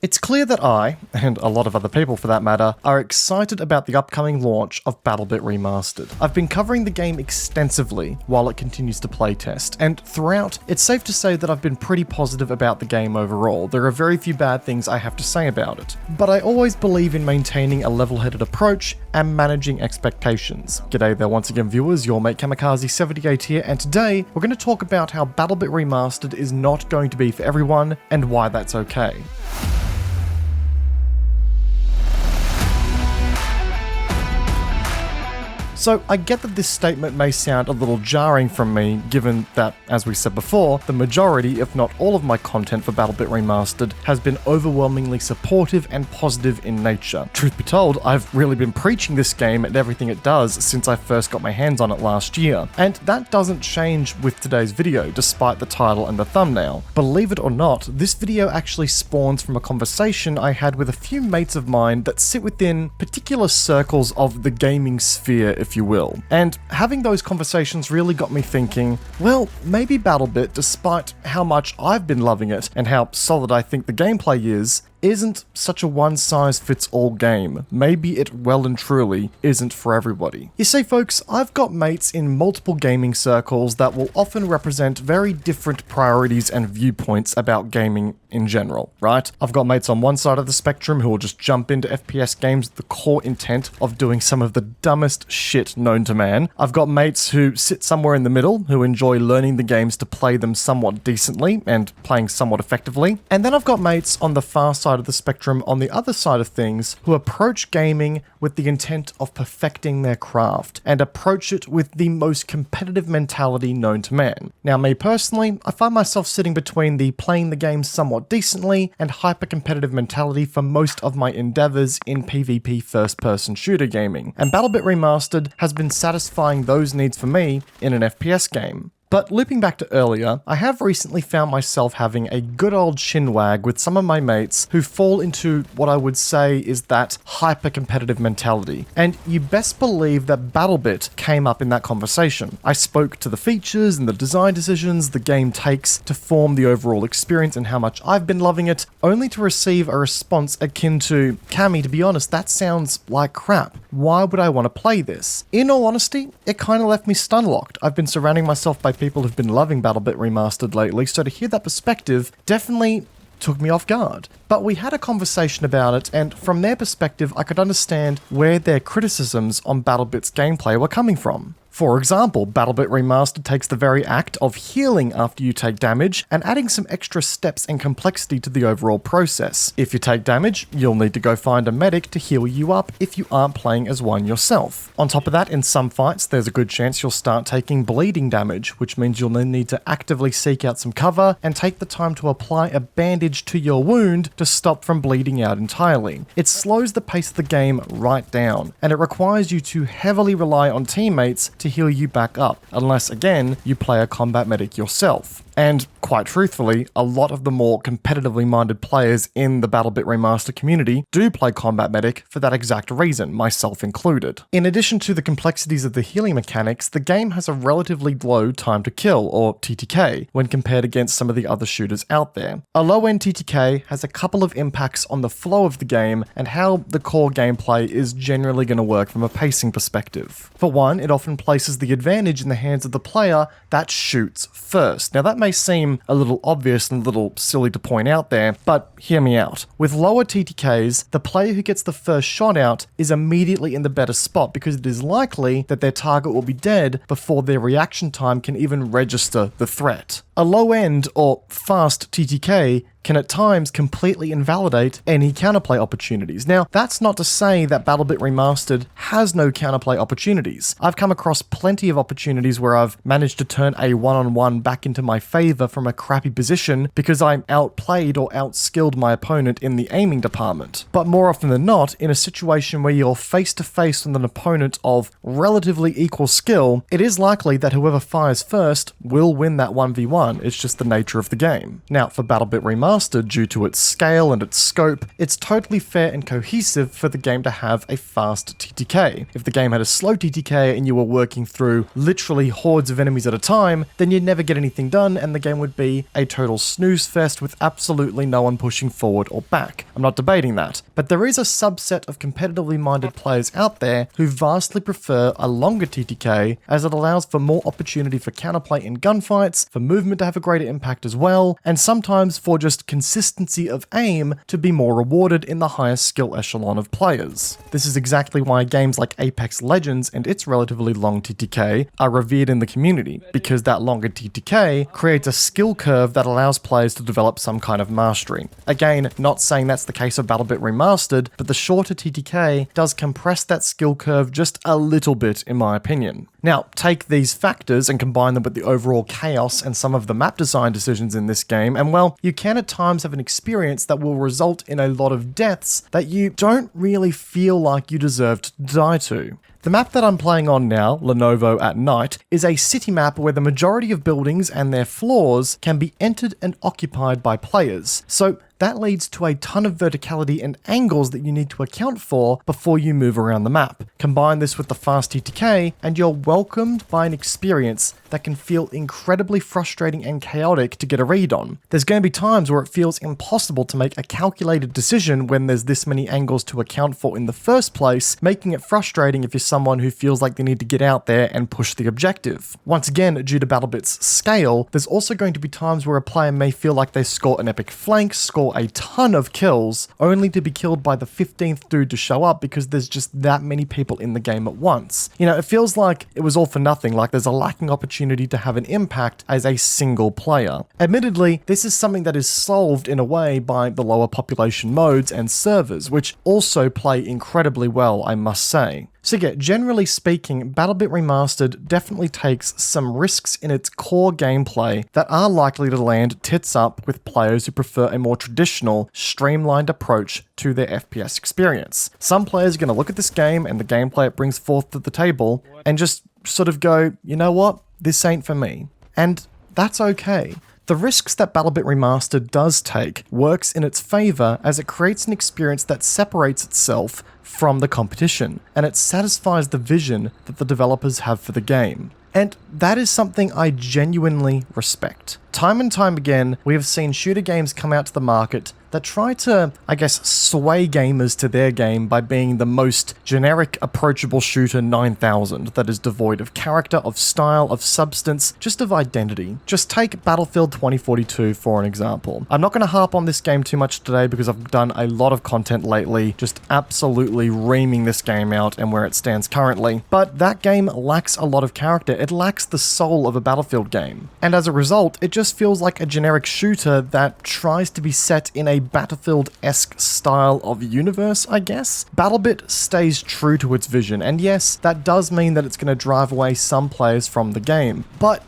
It's clear that I, and a lot of other people for that matter, are excited about the upcoming launch of BattleBit Remastered. I've been covering the game extensively while it continues to playtest, and throughout, it's safe to say that I've been pretty positive about the game overall. There are very few bad things I have to say about it. But I always believe in maintaining a level-headed approach and managing expectations. G'day there once again viewers, your mate Kamikaze78 here, and today we're going to talk about how BattleBit Remastered is not going to be for everyone and why that's okay. So I get that this statement may sound a little jarring from me, given that, as we said before, the majority, if not all of my content for BattleBit Remastered has been overwhelmingly supportive and positive in nature. Truth be told, I've really been preaching this game and everything it does since I first got my hands on it last year, and that doesn't change with today's video, despite the title and the thumbnail. Believe it or not, this video actually spawns from a conversation I had with a few mates of mine that sit within particular circles of the gaming sphere, if you will. And having those conversations really got me thinking, well, maybe BattleBit, despite how much I've been loving it and how solid I think the gameplay is, isn't such a one-size-fits-all game. Maybe it well and truly isn't for everybody. You see folks, I've got mates in multiple gaming circles that will often represent very different priorities and viewpoints about gaming in general, right? I've got mates on one side of the spectrum who will just jump into FPS games with the core intent of doing some of the dumbest shit known to man. I've got mates who sit somewhere in the middle, who enjoy learning the games to play them somewhat decently and playing somewhat effectively. And then I've got mates on the far side of the spectrum on the other side of things who approach gaming with the intent of perfecting their craft and approach it with the most competitive mentality known to man. Now me personally, I find myself sitting between the playing the game somewhat decently and hyper-competitive mentality for most of my endeavors in PvP first-person shooter gaming, and BattleBit Remastered has been satisfying those needs for me in an FPS game. But looping back to earlier, I have recently found myself having a good old chinwag with some of my mates who fall into what I would say is that hyper-competitive mentality. And you best believe that BattleBit came up in that conversation. I spoke to the features and the design decisions the game takes to form the overall experience and how much I've been loving it, only to receive a response akin to, "Cammy, to be honest, that sounds like crap. Why would I want to play this?" In all honesty, it kind of left me stun-locked. I've been surrounding myself by people who've been loving BattleBit Remastered lately, so to hear that perspective definitely took me off guard. But we had a conversation about it, and from their perspective, I could understand where their criticisms on BattleBit's gameplay were coming from. For example, BattleBit Remastered takes the very act of healing after you take damage and adding some extra steps and complexity to the overall process. If you take damage, you'll need to go find a medic to heal you up if you aren't playing as one yourself. On top of that, in some fights, there's a good chance you'll start taking bleeding damage, which means you'll then need to actively seek out some cover and take the time to apply a bandage to your wound to stop from bleeding out entirely. It slows the pace of the game right down, and it requires you to heavily rely on teammates to heal you back up, unless again, you play a combat medic yourself. And quite truthfully, a lot of the more competitively minded players in the BattleBit Remaster community do play Combat Medic for that exact reason, myself included. In addition to the complexities of the healing mechanics, the game has a relatively low time to kill, or TTK, when compared against some of the other shooters out there. A low-end TTK has a couple of impacts on the flow of the game and how the core gameplay is generally going to work from a pacing perspective. For one, it often places the advantage in the hands of the player that shoots first. Now that may seem a little obvious and a little silly to point out there, but hear me out. With lower TTKs, the player who gets the first shot out is immediately in the better spot because it is likely that their target will be dead before their reaction time can even register the threat. A low-end or fast TTK can at times completely invalidate any counterplay opportunities. Now, that's not to say that BattleBit Remastered has no counterplay opportunities. I've come across plenty of opportunities where I've managed to turn a one-on-one back into my favor from a crappy position because I outplayed or outskilled my opponent in the aiming department. But more often than not, in a situation where you're face-to-face with an opponent of relatively equal skill, it is likely that whoever fires first will win that 1v1 done, it's just the nature of the game. Now, for BattleBit Remastered, due to its scale and its scope, it's totally fair and cohesive for the game to have a fast TTK. If the game had a slow TTK and you were working through literally hordes of enemies at a time, then you'd never get anything done and the game would be a total snooze fest with absolutely no one pushing forward or back. I'm not debating that, but there is a subset of competitively minded players out there who vastly prefer a longer TTK, as it allows for more opportunity for counterplay in gunfights, for movement to have a greater impact as well, and sometimes for just consistency of aim to be more rewarded in the highest skill echelon of players. This is exactly why games like Apex Legends and its relatively long TTK are revered in the community, because that longer TTK creates a skill curve that allows players to develop some kind of mastery. Again, not saying that's the case of BattleBit Remastered, but the shorter TTK does compress that skill curve just a little bit in my opinion. Now, take these factors and combine them with the overall chaos and some of the map design decisions in this game, and well, you can at times have an experience that will result in a lot of deaths that you don't really feel like you deserve to die to. The map that I'm playing on now, Lenovo at Night, is a city map where the majority of buildings and their floors can be entered and occupied by players. So that leads to a ton of verticality and angles that you need to account for before you move around the map. Combine this with the fast TTK, and you're welcomed by an experience that can feel incredibly frustrating and chaotic to get a read on. There's going to be times where it feels impossible to make a calculated decision when there's this many angles to account for in the first place, making it frustrating if you're someone who feels like they need to get out there and push the objective. Once again, due to BattleBit's scale, there's also going to be times where a player may feel like they score an epic flank, score a ton of kills, only to be killed by the 15th dude to show up because there's just that many people in the game at once. You know, it feels like it was all for nothing, like there's a lacking opportunity to have an impact as a single player. Admittedly, this is something that is solved in a way by the lower population modes and servers, which also play incredibly well, I must say. So yeah, generally speaking, BattleBit Remastered definitely takes some risks in its core gameplay that are likely to land tits up with players who prefer a more traditional, streamlined approach to their FPS experience. Some players are going to look at this game and the gameplay it brings forth to the table and just sort of go, you know what, this ain't for me. And that's okay. The risks that BattleBit Remastered does take works in its favor as it creates an experience that separates itself from the competition, and it satisfies the vision that the developers have for the game. And that is something I genuinely respect. Time and time again, we have seen shooter games come out to the market that try to, I guess, sway gamers to their game by being the most generic, approachable shooter 9000 that is devoid of character, of style, of substance, just of identity. Just take Battlefield 2042 for an example. I'm not going to harp on this game too much today because I've done a lot of content lately, just absolutely reaming this game out and where it stands currently. But that game lacks a lot of character. It lacks the soul of a Battlefield game. And as a result, it just feels like a generic shooter that tries to be set in a Battlefield-esque style of universe, I guess. BattleBit stays true to its vision, and yes, that does mean that it's going to drive away some players from the game, but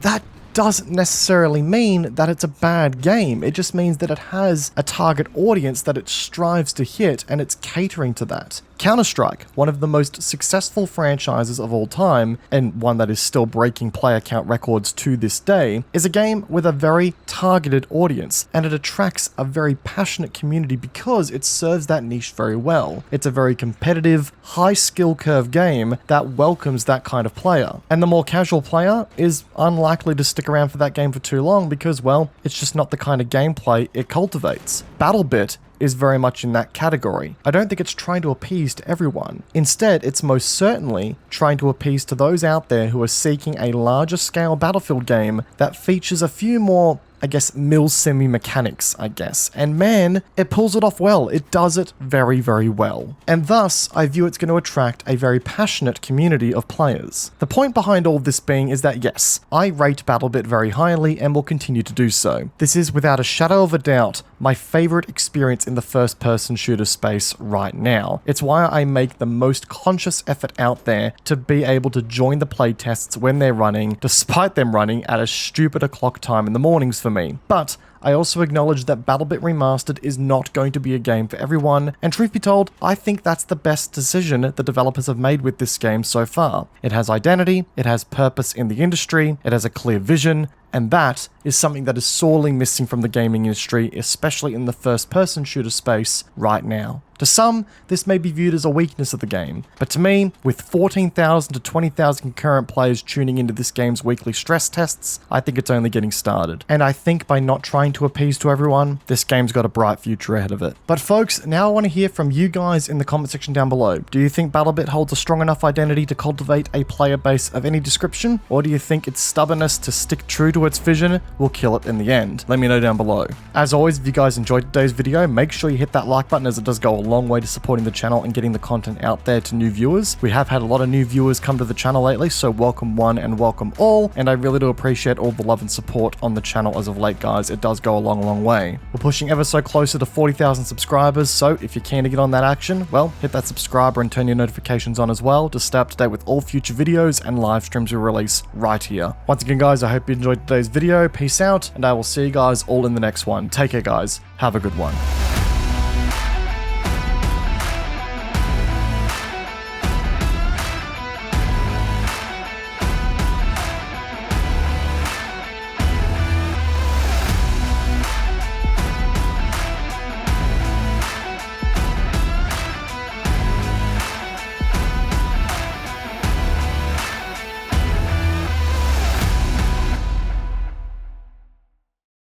that doesn't necessarily mean that it's a bad game. It just means that it has a target audience that it strives to hit, and it's catering to that. Counter-Strike, one of the most successful franchises of all time, and one that is still breaking player count records to this day, is a game with a very targeted audience, and it attracts a very passionate community because it serves that niche very well. It's a very competitive, high skill curve game that welcomes that kind of player. And the more casual player is unlikely to stick around for that game for too long because, well, it's just not the kind of gameplay it cultivates. BattleBit is very much in that category. I don't think it's trying to appease to everyone. Instead, it's most certainly trying to appease to those out there who are seeking a larger scale Battlefield game that features a few more, I guess, mil-semi mechanics, I guess. And man, it pulls it off well. It does it very, very well. And thus, I view it's going to attract a very passionate community of players. The point behind all this being is that yes, I rate BattleBit very highly and will continue to do so. This is without a shadow of a doubt my favorite experience in the first-person shooter space right now. It's why I make the most conscious effort out there to be able to join the playtests when they're running, despite them running at a stupid o'clock time in the mornings for me. But I also acknowledge that BattleBit Remastered is not going to be a game for everyone, and truth be told, I think that's the best decision the developers have made with this game so far. It has identity, it has purpose in the industry, it has a clear vision, And that is something that is sorely missing from the gaming industry, especially in the first-person shooter space right now. To some, this may be viewed as a weakness of the game, but to me, with 14,000 to 20,000 concurrent players tuning into this game's weekly stress tests, I think it's only getting started. And I think by not trying to appease to everyone, this game's got a bright future ahead of it. But folks, now I want to hear from you guys in the comment section down below. Do you think BattleBit holds a strong enough identity to cultivate a player base of any description? Or do you think its stubbornness to stick true to its vision will kill it in the end? Let me know down below. As always, if you guys enjoyed today's video, make sure you hit that like button, as it does go a long way to supporting the channel and getting the content out there to new viewers. We have had a lot of new viewers come to the channel lately, so welcome one and welcome all, and I really do appreciate all the love and support on the channel as of late, guys. It does go a long way. We're pushing ever so closer to 40,000 subscribers, so if you're keen to get on that action, well, hit that subscriber and turn your notifications on as well to stay up to date with all future videos and live streams we release right here. Once again, guys, I hope you enjoyed today's video. Peace out, and I will see you guys all in the next one. Take care, guys. Have a good one.